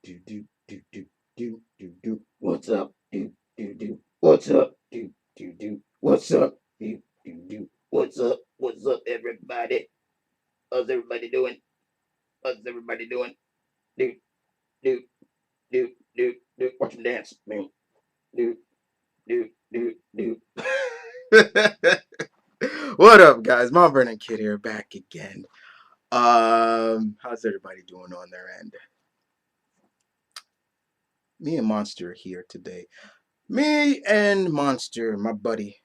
Do do do do do do do. What's up? Do do do. What's up? Do do do. What's up? Do do do. What's up? What's up, everybody? How's everybody doing? How's everybody doing? Do do do do do. Watch them dance, man. Do do do do. What up, guys? My Vernon Kid here, back again. How's everybody doing on their end? Me and Monster are here today. Me and Monster, my buddy,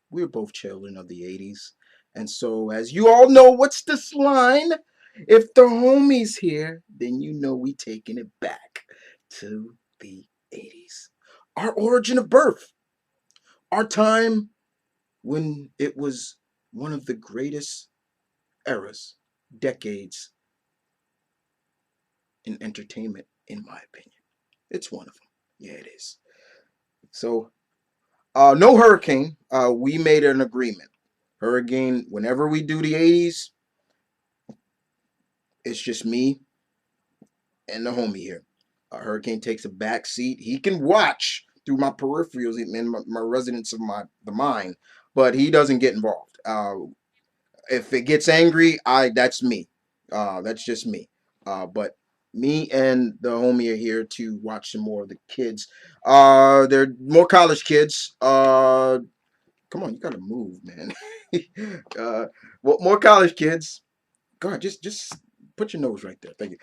we're both children of the 80s. And so, as you all know, what's this line? If the homie's here, then you know we taking it back to the 80s. Our origin of birth. Our time when it was one of the greatest eras, decades in entertainment, in my opinion. It's one of them. Yeah, it is. So, no hurricane. We made an agreement. Hurricane, whenever we do the 80s, it's just me and the homie here. Hurricane takes a back seat. He can watch through my peripherals and my residence of the mind, but he doesn't get involved. If it gets angry, that's me. That's just me. But me and the homie are here to watch some more of the kids. They're more college kids. Come on, you gotta move, man. Well, more college kids. God, just put your nose right there. Thank you.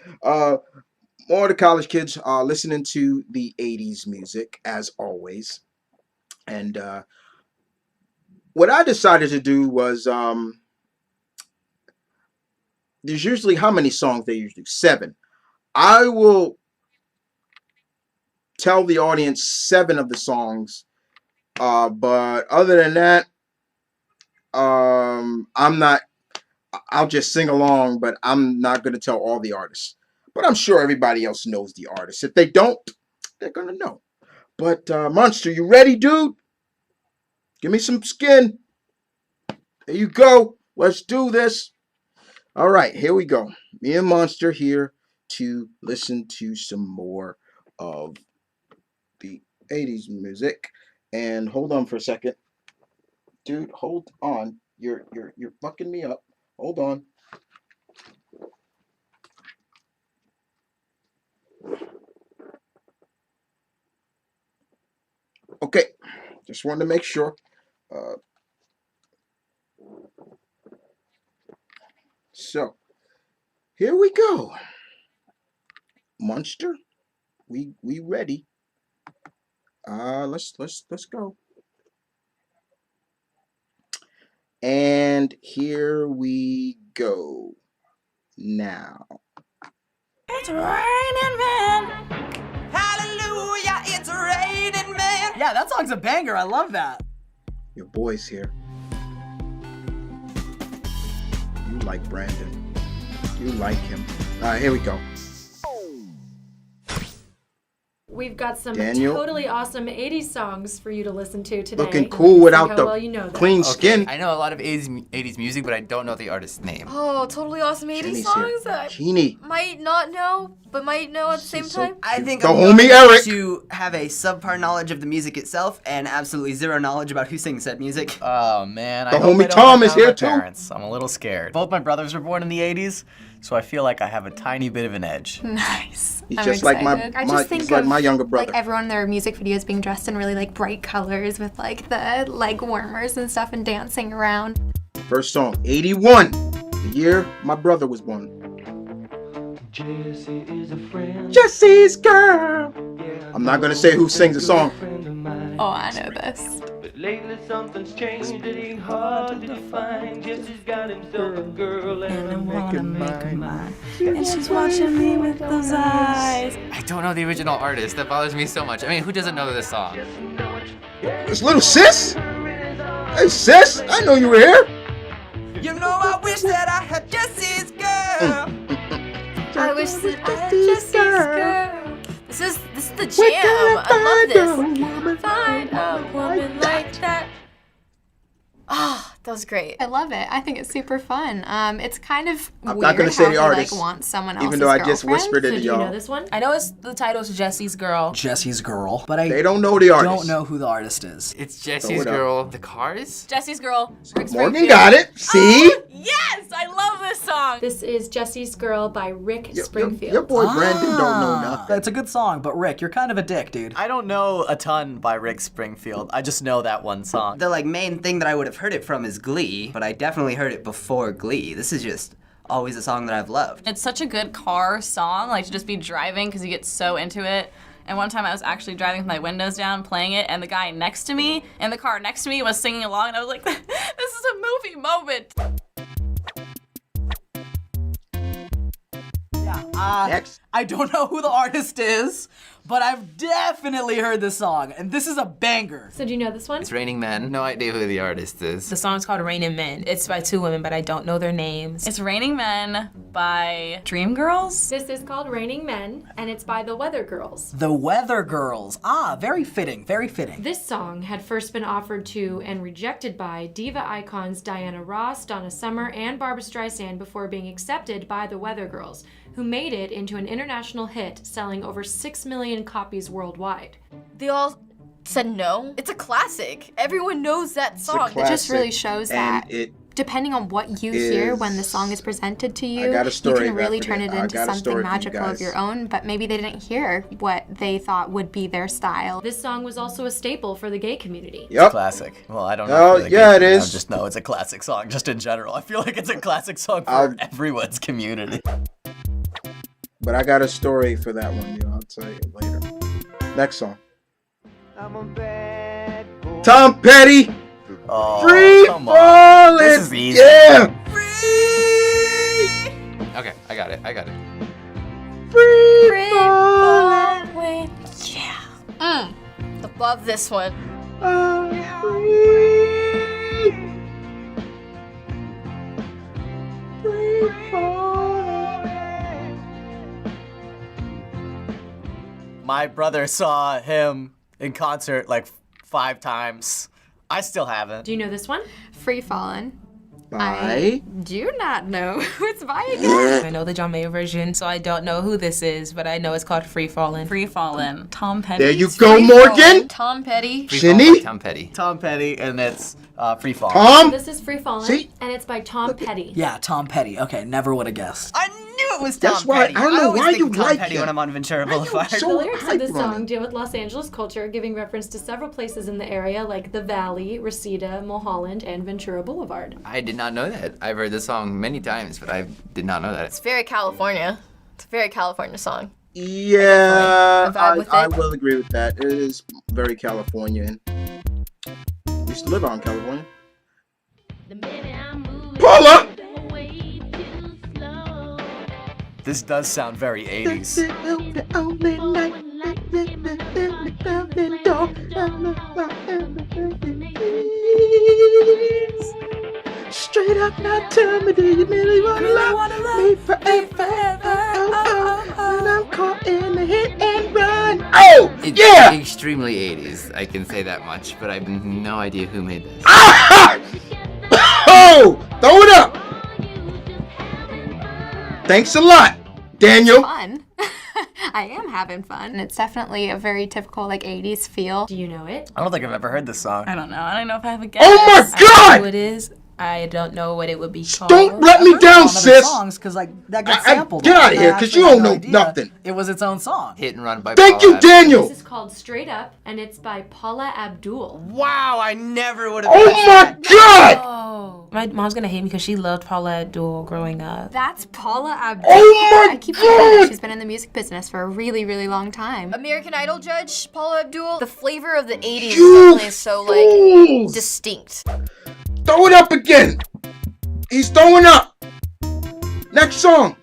More of the college kids listening to the 80s music, as always. And what I decided to do was there's usually how many songs they usually do? 7. I will tell the audience 7 of the songs. But other than that, I'm not. I'll just sing along, but I'm not going to tell all the artists. But I'm sure everybody else knows the artists. If they don't, they're going to know. But Monster, you ready, dude? Give me some skin. There you go. Let's do this. All right, here we go. Me and Monster here to listen to some more of the 80s music. And hold on for a second. Dude, hold on. You're fucking me up. Hold on. Okay, just wanted to make sure. So here we go. Monster, we ready? Let's go. And here we go. Now. It's raining men. Hallelujah, it's raining men. Yeah, that song's a banger. I love that. Your boy's here. You like Brandon. You like him. Here we go. We've got some Daniel. totally awesome 80s songs for you to listen to today. Looking cool without how the well you know them. clean skin. I know a lot of 80s music, but I don't know the artist's name. Oh, totally awesome 80s Jenny's songs here. that Jeannie. I might not know, but might know at the same She's so time. I think The I'm homie going Eric. to have a subpar knowledge of the music itself and absolutely zero knowledge about who sings said music. Oh man, The I hope homie I don't Tom let is down here my too. Parents. I'm a little scared. Both my brothers were born in the 80s, so I feel like I have a tiny bit of an edge. Nice. He's I'm just excited. like I just think he's like of, my younger brother. like everyone in their music videos being dressed in really like bright colors with like the leg warmers and stuff and dancing around. First song, 81. The year my brother was born. Jesse is a friend. Jesse's girl. I'm not gonna say who sings the song. Oh, I know this. But lately something's changed. It ain't hard to define. Jesse's got himself a girl and I'm making mine. And she's watching me with those eyes. I don't know the original artist. That bothers me so much. I mean, who doesn't know this song? It's little sis. Hey sis, I know you were here. You know I wish that I had Jesse's girl. I wish that I had Jesse's girl. This is the jam. I love this. Find a woman like that. Ah, That was great. I love it. I think it's super fun. It's kind of I'm weird not gonna say how the he, artist, like, wants someone else's even though I just girlfriend. whispered it So to do you know y'all. this one? I know the title's Jesse's Girl. Jesse's Girl, but I They don't know the artist. don't know who the artist is. It's Throw Jesse's it up. Girl. The Cars? Jesse's Girl. Rick Morgan Springfield. got it. See? Yes, I love this song. This is Jesse's Girl by Rick Springfield. Your boy Brandon don't know nothing. It's a good song, but Rick, you're kind of a dick, dude. I don't know a ton by Rick Springfield. I just know that one song. The like main thing that I would have heard it from is Glee, but I definitely heard it before Glee. This is just always a song that I've loved. It's such a good car song, like to just be driving because you get so into it. And one time I was actually driving with my windows down playing it, and the guy next to me in the car next to me was singing along, and I was like, this is a movie moment. Yeah, Next. I don't know who the artist is, but I've definitely heard this song, and this is a banger. So do you know this one? It's Raining Men. No idea who the artist is. The song's called Raining Men. It's by two women, but I don't know their names. It's Raining Men by Dreamgirls. This is called Raining Men, and it's by the Weather Girls. The Weather Girls. Ah, very fitting, very fitting. This song had first been offered to and rejected by diva icons Diana Ross, Donna Summer, and Barbra Streisand before being accepted by the Weather Girls, who made it into an international hit, selling over 6 million copies worldwide. They all said no. It's a classic. Everyone knows that song. It just really shows that And it depending on what you hear when the is- song is presented to you, I got a story you can really after turn that. it I into got a something story for you magical of guys. your own, but maybe they didn't hear what they thought would be their style. This song was also a staple for the gay community. Yep. Classic. Well, I don't know. Oh, for the yeah, gay it community, is. I just know it's a classic song, just in general. I feel like it's a classic song for I'll- everyone's community. But I got a story for that one, yo. I'll tell you later. Next song. I'm a bad boy. Tom Petty. Oh, Free come on. falling. This is easy. Yeah. Okay, I got it. Free falling. Yeah. Love this one. I'm free. Free falling. My brother saw him in concert like 5 times. I still haven't. Do you know this one? Free Fallin'. Bye. I do not know who it's by again. I know the John Mayer version, so I don't know who this is, but I know it's called Free Fallin'. Free Fallin'. Tom Petty. There you go, Morgan. Tom Petty. Free Shinny? Fall by Tom Petty. Tom Petty, and it's Free Fall. Tom. This is Free Fallin', See? and it's by Tom Petty. Yeah, Tom Petty. Okay, never would have guessed. I knew it was Tom That's why- Petty. I don't know always why think you of Tom like Petty him. when I'm on Ventura Boulevard. so- The lyrics of this hype on song it. deal with Los Angeles culture, giving reference to several places in the area like the Valley, Reseda, Mulholland, and Ventura Boulevard. I did not know that. I've heard this song many times, but I did not know that. It's very California. It's a very California song. Yeah, A vibe with I it. will agree with that. It is very Californian. Used to live out in California. Paula! This does sound very 80s. Straight up now, tell me, do you really wanna love me forever? When I'm caught in the hit and run. Oh, It's yeah! extremely 80s, I can say that much, but I have no idea who made this. Ah! Oh, throw it up. Thanks a lot, Daniel. Fun. I am having fun. It's definitely a very typical like 80s feel. Do you know it? I don't think I've ever heard this song. I don't know. I don't know if I have a guess. Oh my I know God! who it is. I don't know what it would be called. Don't let me I've heard down, it on other sis. songs, because like that gets I- sampled. get a lot, outta here, and I 'cause actually you had don't no know idea nothing. It was its own song. Hit and Run by Thank Paula you, Abdul. Daniel. This is called Straight Up, and it's by Paula Abdul. Wow, I never would have. Oh my God! Oh, my mom's gonna hate me because she loved Paula Abdul growing up. That's Paula Abdul. Oh my I keep forgetting that God! she's been in the music business for a really, really long time. American Idol judge Paula Abdul. The flavor of the 80s You definitely is so like fools. distinct. Throw it up again. He's throwing up. Next song.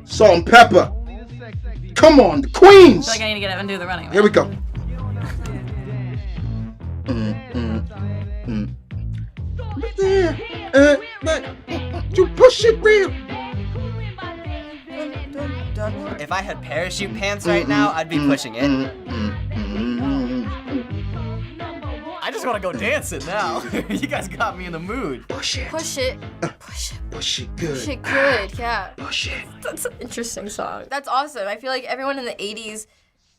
Salt and Pepper. Come on, the I Queens. feel like I need to get up and do the running. Here we go. You push it real. If I had parachute pants right now, I'd be pushing it. I just just want to go dancing now. You guys got me in the mood. Push it. Push it. Push it. Push it good. Push it good, yeah. Push it. That's an interesting song. That's awesome. I feel like everyone in the 80s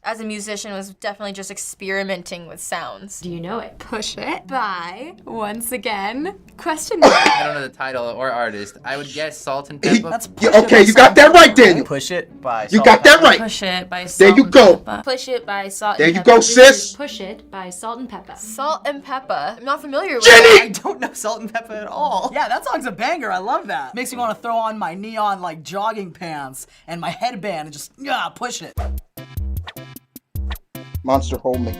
as a musician was definitely just experimenting with sounds. Do you know it? Push It by, once again, question mark. I don't know the title or artist. I would guess Salt and Pepper. That's Yeah, okay, you got that right, Daniel. Push It by You got that right. Push It by Salt There you and go. Pepper. Push It by Salt There and you Pepper. go, sis. Push It by Salt and Pepper. Salt and Pepper. I'm not familiar with Jenny! I don't know Salt and Pepper at all. Yeah, that song's a banger. I love that. Makes me want to throw on my neon like jogging pants and my headband and just push it. Monster, hold me.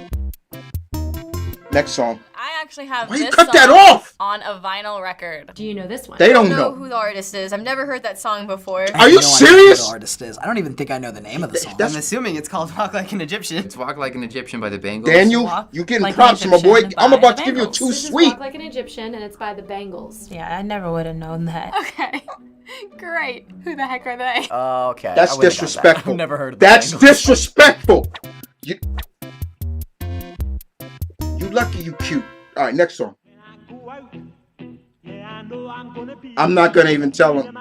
Next song. I actually have Why you this cut song that off? on a vinyl record. Do you know this one? They I don't don't know know. who the artist is. I've never heard that song before. Are you I have no idea serious? who the artist is. I don't even think I know the name of the song. That's- I'm assuming it's called Walk Like an Egyptian. It's Walk Like an Egyptian by the Bengals. Daniel, Walk you getting like an props, my boy. Egyptian I'm by about the to give you a Bengals. too This is sweet. Walk Like an Egyptian, and it's by the Bengals. Yeah, I never would have known that. Okay. Great. Who the heck are they? Okay. That's I would've got that. disrespectful. I've never heard of the That's Bengals. disrespectful. You lucky you cute. All right, next song. I'm not gonna even tell him.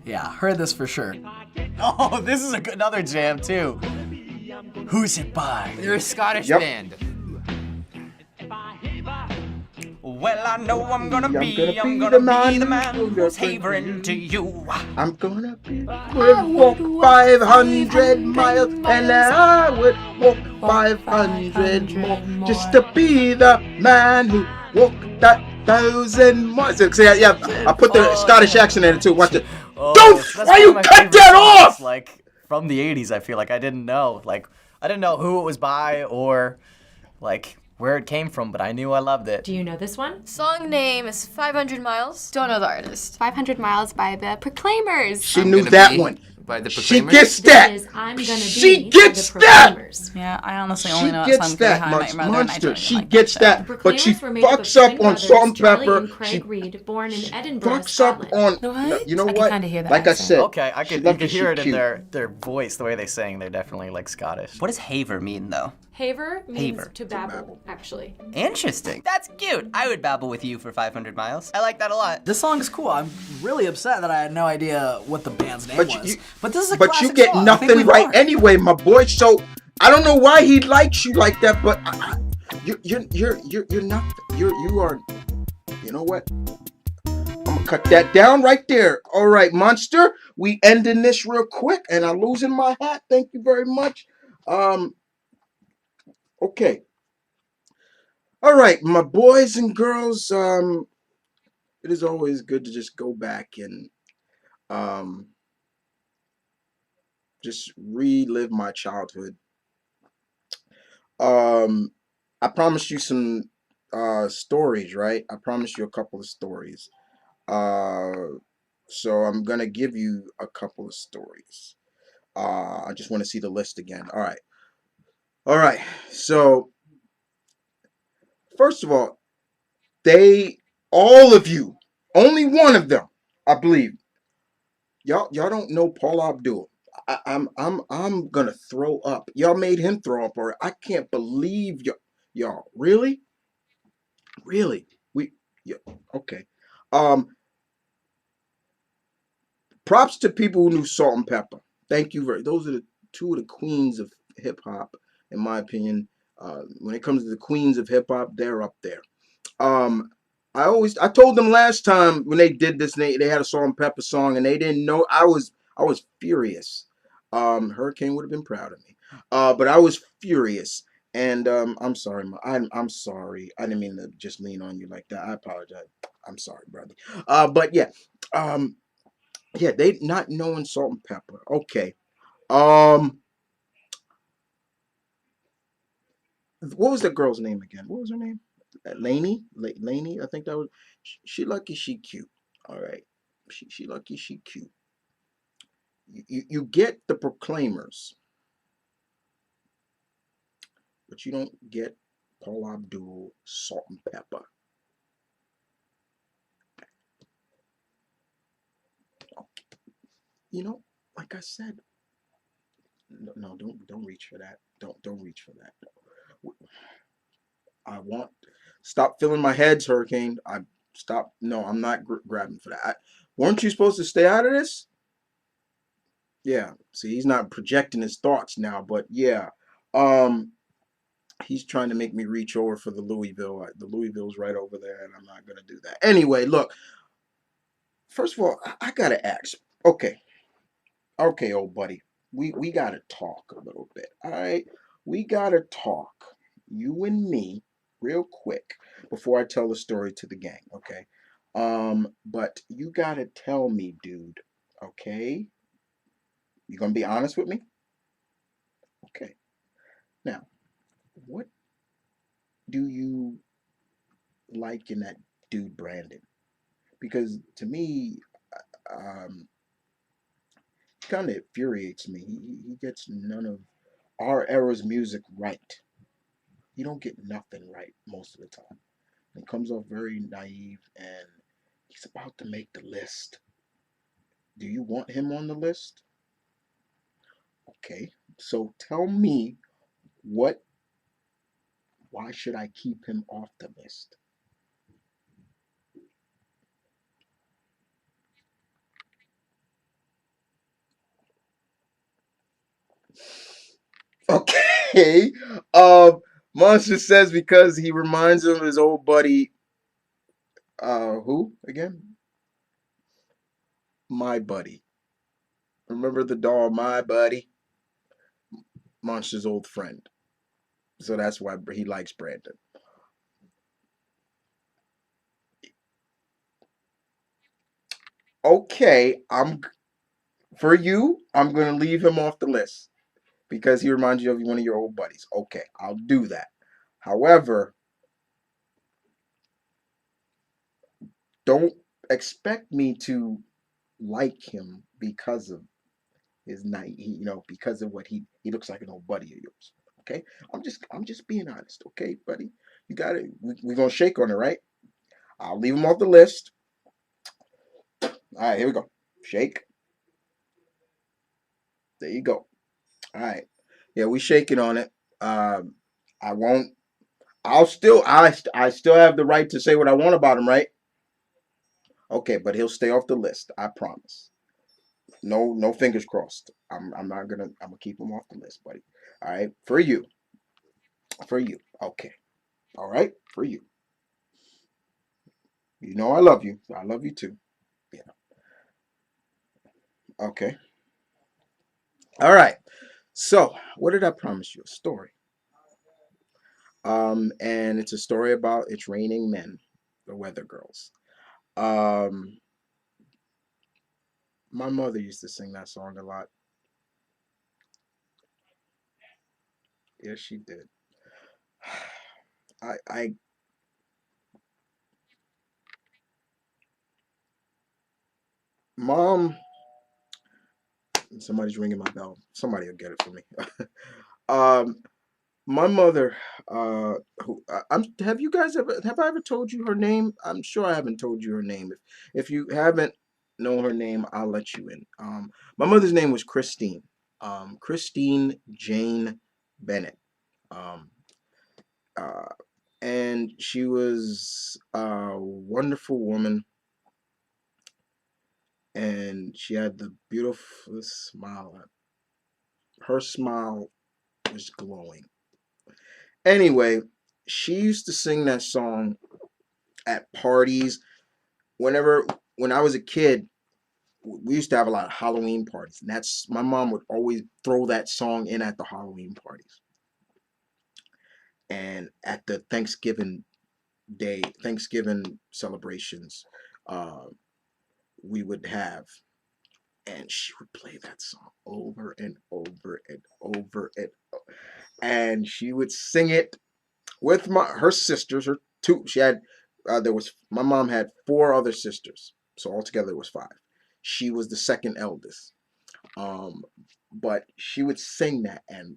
Yeah, heard this for sure. Oh, this is another jam too. Who's it by? They're a Scottish Yep. band. Well, I know I'm gonna I'm be gonna the man man who's who's havering havering to you. I'm gonna be would walk 500 miles, and I would walk 500 more just to be the man who walked that 1,000 miles. So, yeah, I put the Scottish accent in it too. Watch it. Oh, Don't! that's Why one you of my cut favorite that songs, off? Like from the 80s, I feel like I didn't know. Like I didn't know who it was by or like where it came from, but I knew I loved it. Do you know this one? Song name is 500 Miles. Don't know the artist. 500 Miles by the Proclaimers. She I'm knew Gonna that Be one. By the She Proclaimers. gets This that. is I'm Gonna Be She by gets the that. Proclaimers. Yeah, I honestly She only know that gets song because that, How I Met Your Mother, and I monster. don't She like gets show. that, The but she Proclaimers were made up of fucks up twin on brothers, Salt and Charlie Pepper. and Craig She Reed, born in Edinburgh, fucks up Scotland. on. What? You know I can what? kinda hear the Like I accent. said, Okay, I she could you loved could it, hear it she in cute. their voice, the way they sing. They're definitely like Scottish. What does haver mean, though? Haver means Haver. to babble, actually. Interesting. That's cute. I would babble with you for 500 miles. I like that a lot. This song is cool. I'm really upset that I had no idea what the band's name But was. you- But this is a But you classic get song. I think nothing we've right learned. anyway, my boy. So I don't know why he likes you like that, but you're not. You are. You know what? I'm gonna cut that down right there. All right, monster. We ending this real quick, and I'm losing my hat. Thank you very much. Okay. All right, my boys and girls. It is always good to just go back and just relive my childhood. I promised you some stories, right? I promised you a couple of stories. So I'm gonna give you a couple of stories. I just want to see the list again. All right. So first of all, all of you, only one of them, I believe. Y'all don't know Paul Abdul. I'm gonna throw up. Y'all made him throw up, or I can't believe y'all. Really? Yeah, okay. Props to people who knew Salt and Pepper. Thank you very. Those are the two of the queens of hip hop, in my opinion. When it comes to the queens of hip hop, they're up there. I told them last time when they did this, they had a Salt and Pepper song and they didn't know. I was furious. Hurricane would have been proud of me. But I was furious. And I'm sorry, I'm sorry. I didn't mean to just lean on you like that. I apologize. I'm sorry, brother. But yeah. Yeah, they not knowing Salt and Pepper. Okay. What was the girl's name again? What was her name? Lainey? Lainey, I think that was. She lucky she cute. All right. She lucky she cute. You get the Proclaimers, but you don't get Paul Abdul, Salt and Pepper. You know, like I said, no, don't reach for that. Don't reach for that. I want stop filling my heads, Hurricane. I stop. No, I'm not grabbing for that. Weren't you supposed to stay out of this? Yeah. See, he's not projecting his thoughts now, but yeah. Um, he's trying to make me reach over for the Louisville. The Louisville's right over there, and I'm not gonna do that. Anyway, look. First of all, I gotta ask. Okay, okay, old buddy. We gotta talk a little bit. All right, we gotta talk. You and me, real quick, before I tell the story to the gang. Okay. But you gotta tell me, dude. Okay. You gonna be honest with me? Okay. Now, what do you like in that dude Brandon? Because to me, um, kind of infuriates me. He gets none of our era's music right. He don't get nothing right most of the time. It comes off very naive, and he's about to make the list. Do you want him on the list? Okay, so tell me what. Why should I keep him off the list? Okay. Monster says because he reminds him of his old buddy. Who again? My buddy. Remember the doll, my buddy? Monster's old friend. So that's why he likes Brandon. Okay, I'm for you. I'm gonna leave him off the list because he reminds you of one of your old buddies. Okay, I'll do that. However, don't expect me to like him because of his night. Because of what he looks like an old buddy of yours. Okay, I'm just being honest. Okay, buddy, you got it. We're gonna shake on it, right? I'll leave him off the list. All right, here we go. Shake. There you go. All right. Yeah, we shaking on it. I won't. I still have the right to say what I want about him, right? Okay, but he'll stay off the list. I promise. No fingers crossed. I'm not gonna. I'm gonna keep him off the list, buddy. All right, for you. For you. Okay. All right, for you. You know I love you. I love you too. Yeah. Okay. All right. So, what did I promise you? A story. And it's a story about it's raining men, the weather girls. Um, my mother used to sing that song a lot. Yes, she did. I mom, somebody's ringing my bell. Somebody will get it for me. um, my mother, who have you guys ever have I ever told you her name? I'm sure I haven't told you her name. If you haven't known her name, I'll let you in. My mother's name was Christine. Christine Jane Bennett. Um, uh, and she was a wonderful woman, and she had the beautiful smile. Her smile was glowing. Anyway, she used to sing that song at parties. Whenever when I was a kid, we used to have a lot of Halloween parties, and that's my mom would always throw that song in at the Halloween parties and at the Thanksgiving celebrations. Uh, we would have, and she would play that song over and over and over and she would sing it with her sisters. Her two, she had there was my mom had four other sisters, so altogether it was five. She was the second eldest. Um, but she would sing that, and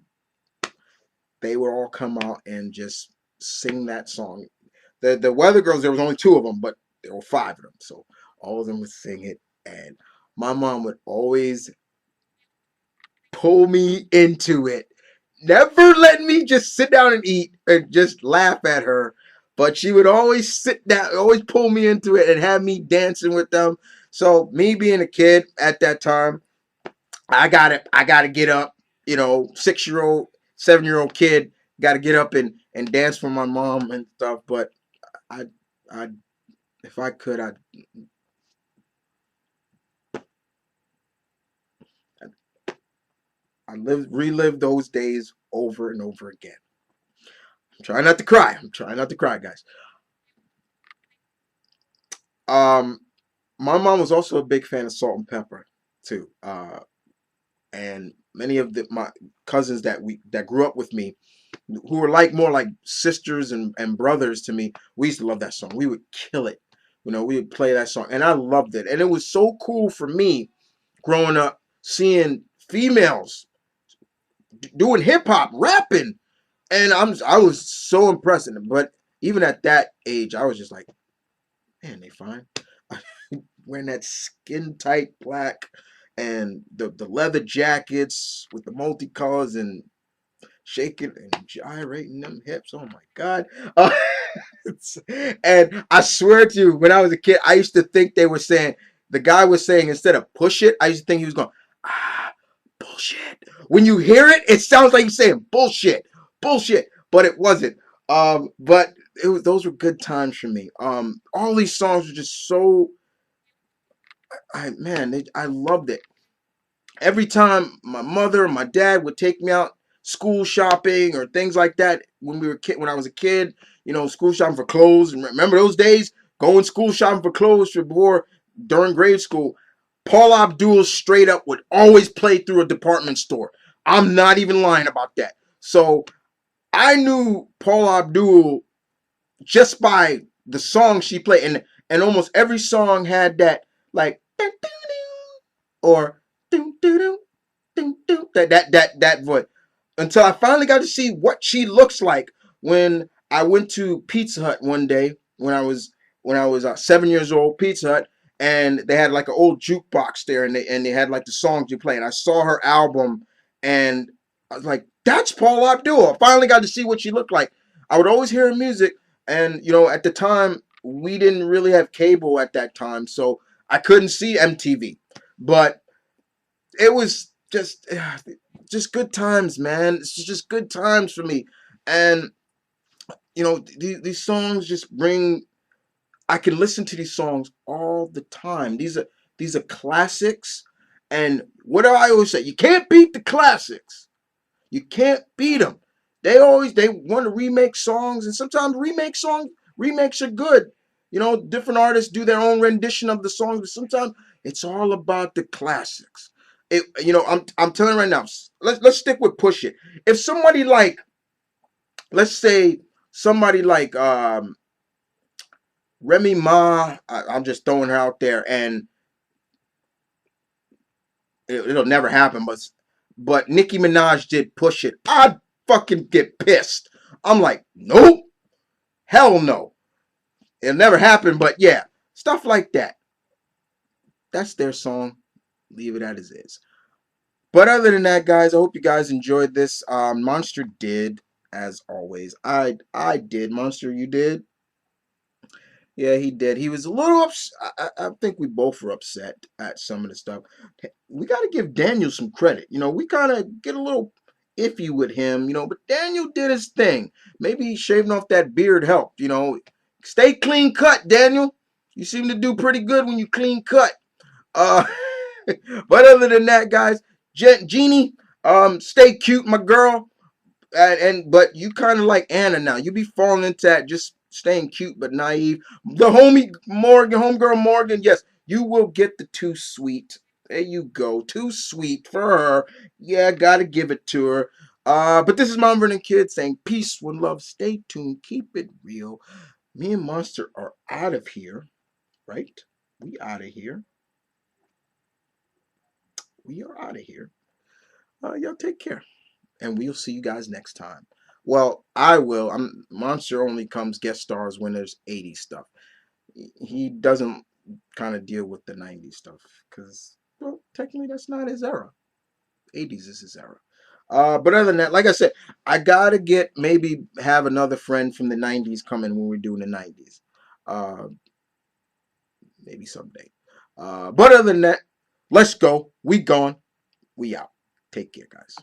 they would all come out and just sing that song. The Weather Girls, there was only two of them, but there were five of them, so all of them would sing it, and my mom would always pull me into it. Never let me just sit down and eat. and just laugh at her. But she would always sit down, always pull me into it and have me dancing with them. So me being a kid at that time, I gotta get up, 6-year-old, 7-year-old kid, gotta get up and dance for my mom and stuff. But I I if I could I relive those days over and over again. I'm trying not to cry. I'm trying not to cry, guys. Um my mom was also a big fan of Salt and Pepper too. And many of my cousins that grew up with me, who were like more like sisters and brothers to me, we used to love that song. We would kill it. We would play that song and I loved it. And it was so cool for me growing up seeing females doing hip hop, rapping. And I was so impressed. But even at that age, I was just like, man, they fine. Wearing that skin tight black and the leather jackets with the multicolors and shaking and gyrating them hips. Oh my God. And I swear to you, when I was a kid, I used to think they were saying, the guy was saying instead of push it, I used to think he was going, bullshit. When you hear it, it sounds like he's saying bullshit, bullshit, but it wasn't. But those were good times for me. All these songs were just so, I loved it. Every time my mother or my dad would take me out school shopping or things like that when I was a kid, school shopping for clothes. And remember those days, going school shopping for clothes during grade school. Paul Abdul straight up would always play through a department store. I'm not even lying about that. So I knew Paul Abdul just by the song she played, and almost every song had that like or that voice. Until I finally got to see what she looks like when I went to Pizza Hut one day when I was 7 years old. Pizza Hut, and they had like an old jukebox there, and they had like the songs you play. And I saw her album, and I was like, "That's Paul Abdul." I finally got to see what she looked like. I would always hear her music, and at the time we didn't really have cable at that time, so I couldn't see MTV, but it was just good times, man. It's just good times for me. And these songs just bring, I can listen to these songs all the time. These are classics. And what do I always say? You can't beat the classics. You can't beat them. They want to remake songs, and sometimes remakes are good. Different artists do their own rendition of the songs, but sometimes it's all about the classics. I'm telling you right now. Let's stick with Push It. If somebody like, let's say somebody like Remy Ma, I'm just throwing her out there, and it'll never happen. But Nicki Minaj did Push It. I'd fucking get pissed. I'm like, nope, hell no, it'll never happen. But yeah, stuff like that. That's their song. Leave it as is. But other than that, guys, I hope you guys enjoyed this. Monster did, as always. I did. Monster, you did? Yeah, he did. He was a little upset. I think we both were upset at some of the stuff. We got to give Daniel some credit. We kind of get a little iffy with him, but Daniel did his thing. Maybe shaving off that beard helped, Stay clean cut, Daniel. You seem to do pretty good when you clean cut. Uh, but other than that, guys, Jeannie, stay cute, my girl. But you kind of like Anna now. You be falling into that, just staying cute but naive. The homegirl Morgan, yes, you will get the too sweet. There you go, too sweet for her. Yeah, gotta give it to her. But this is Mom Vernon Kid saying peace, one love, stay tuned, keep it real. Me and Monster are out of here, right? We out of here. We are out of here. Y'all take care, and we'll see you guys next time. Well, I will. Monster only comes guest stars when there's 80s stuff. He doesn't kind of deal with the 90s stuff because, well, technically that's not his era. 80s is his era. But other than that, like I said, I gotta maybe have another friend from the '90s coming when we're doing the '90s. Uh, maybe someday. But other than that, let's go. We gone. We out. Take care, guys.